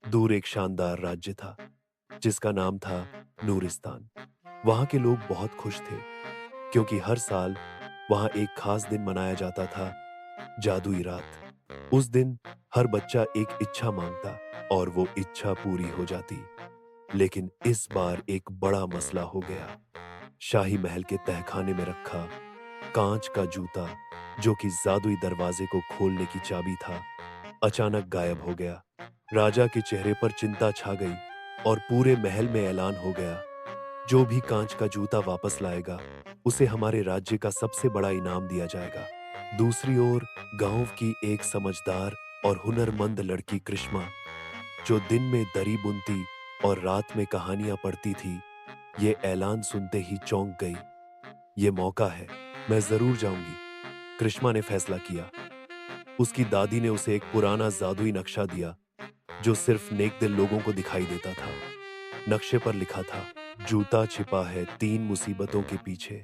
दूर एक शानदार राज्य था जिसका नाम था नूरिस्तान। वहां के लोग बहुत खुश थे क्योंकि हर साल वहां एक खास दिन मनाया जाता था, जादुई रात। उस दिन हर बच्चा एक इच्छा मांगता और वो इच्छा पूरी हो जाती। लेकिन इस बार एक बड़ा मसला हो गया। शाही महल के तहखाने में रखा कांच का जूता, जो कि जादुई दरवाजे को खोलने की चाबी था, अचानक गायब हो गया। राजा के चेहरे पर चिंता छा गई और पूरे महल में ऐलान हो गया, जो भी कांच का जूता वापस लाएगा उसे हमारे राज्य का सबसे बड़ा इनाम दिया जाएगा। दूसरी ओर गांव की एक समझदार और हुनरमंद लड़की कृष्मा, जो दिन में दरी बुनती और रात में कहानियां पढ़ती थी, ये ऐलान सुनते ही चौंक गई। ये मौका है, मैं जरूर जाऊंगी, कृष्मा ने फैसला किया। उसकी दादी ने उसे एक पुराना जादुई नक्शा दिया जो सिर्फ नेक दिल लोगों को दिखाई देता था। नक्शे पर लिखा था, जूता छिपा है 3 मुसीबतों के पीछे,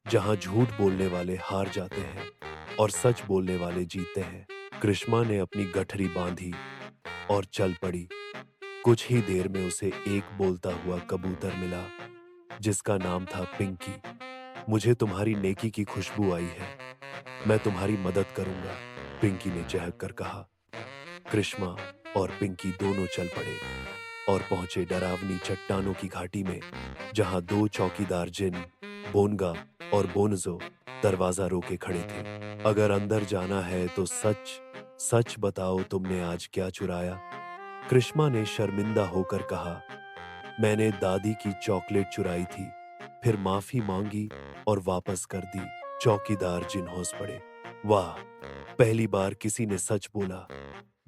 जहां झूठ बोलने वाले हार जाते हैं और सच बोलने वाले जीतते हैं। कृष्मा ने अपनी गठरी बांधी और चल पड़ी। कुछ ही देर में उसे एक बोलता हुआ कबूतर मिला जिसका नाम था पिंकी। मुझे तुम्हारी नेकी की खुशबू आई है, मैं तुम्हारी मदद करूंगा, पिंकी ने चहक कर कहा। कृष्मा और पिंकी दोनों चल पड़े और पहुंचे डरावनी चट्टानों की घाटी में, जहां 2 चौकीदार जिन, बोनगा और बोनजो, दरवाजा रोके खड़े थे। अगर अंदर जाना है तो सच सच बताओ, तुमने आज क्या चुराया? कृष्मा ने शर्मिंदा होकर कहा, मैंने दादी की चॉकलेट चुराई थी, फिर माफी मांगी और वापस कर दी। चौकीदार जिन हौस पड़े। वाह, पहली बार किसी ने सच बोला।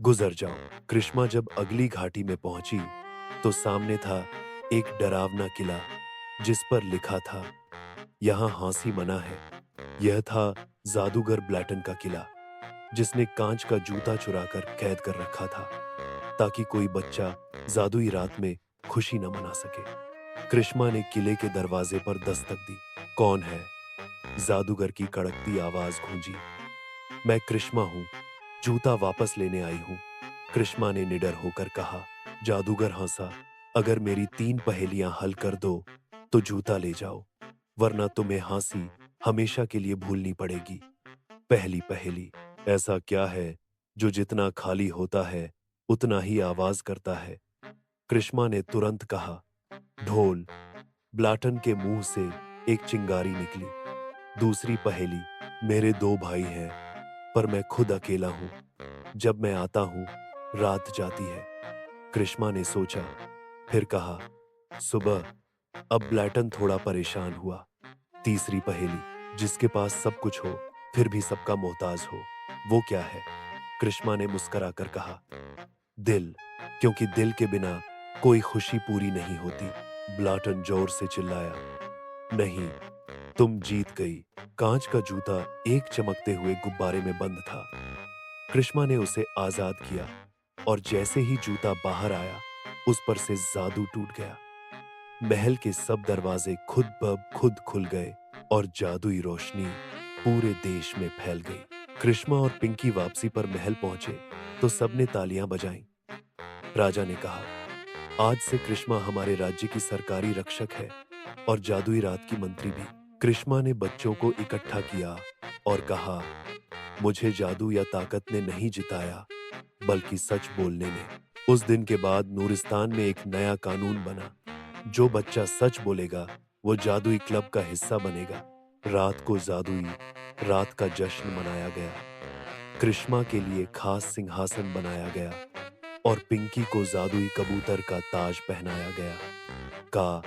गुजर जाओ। कृष्मा जब अगली घाटी में पहुंची तो सामने था एक डरावना किला जिस पर लिखा था, यहां हंसी मना है। यह था जादूगर ब्लैटन का किला, जिसने कांच का जूता चुराकर कैद कर रखा था ताकि कोई बच्चा जादुई रात में खुशी न मना सके। कृष्मा ने किले के दरवाजे पर दस्तक दी। कौन है? जादूगर की कड़कती आवाज गूंजी। मैं कृष्मा हूं, जूता वापस लेने आई हूं, कृष्मा ने निडर होकर कहा। जादूगर हंसा, अगर मेरी 3 पहेलियां हल कर दो तो जूता ले जाओ, वरना तुम्हें हंसी हमेशा के लिए भूलनी पड़ेगी। पहली पहेली, ऐसा क्या है जो जितना खाली होता है उतना ही आवाज करता है? कृष्मा ने तुरंत कहा, ढोल। ब्लाटन के मुंह से एक चिंगारी निकली। दूसरी पहेली, मेरे 2 भाई हैं पर मैं खुद अकेला हूं, जब मैं आता हूं रात जाती है। कृष्मा ने सोचा, फिर कहा, सुबह। अब ब्लैटन थोड़ा परेशान हुआ। तीसरी पहेली, जिसके पास सब कुछ हो फिर भी सबका मोहताज हो, वो क्या है? कृष्मा ने मुस्कुराकर कहा, दिल, क्योंकि दिल के बिना कोई खुशी पूरी नहीं होती। ब्लैटन जोर से चिल्लाया, नहीं, तुम जीत गई। कांच का जूता एक चमकते हुए गुब्बारे में बंद था। कृष्मा ने उसे आजाद किया और जैसे ही जूता बाहर आया, उस पर से जादू टूट गया। महल के सब दरवाजे खुद ब खुद खुल गए और जादुई रोशनी पूरे देश में फैल गई। कृष्मा और पिंकी वापसी पर महल पहुंचे तो सबने तालियां बजाईं। राजा ने कहा, आज से कृष्मा हमारे राज्य की सरकारी रक्षक है और जादुई रात की मंत्री भी। कृष्मा ने बच्चों को इकट्ठा किया और कहा, मुझे जादू या ताकत ने नहीं जिताया, बल्कि सच बोलने ने। उस दिन के बाद नूरिस्तान में एक नया कानून बना, जो बच्चा सच बोलेगा वो जादुई क्लब का हिस्सा बनेगा। रात को जादुई रात का जश्न मनाया गया। कृष्मा के लिए खास सिंहासन बनाया गया और पिंकी को जादुई कबूतर का ताज पहनाया गया। का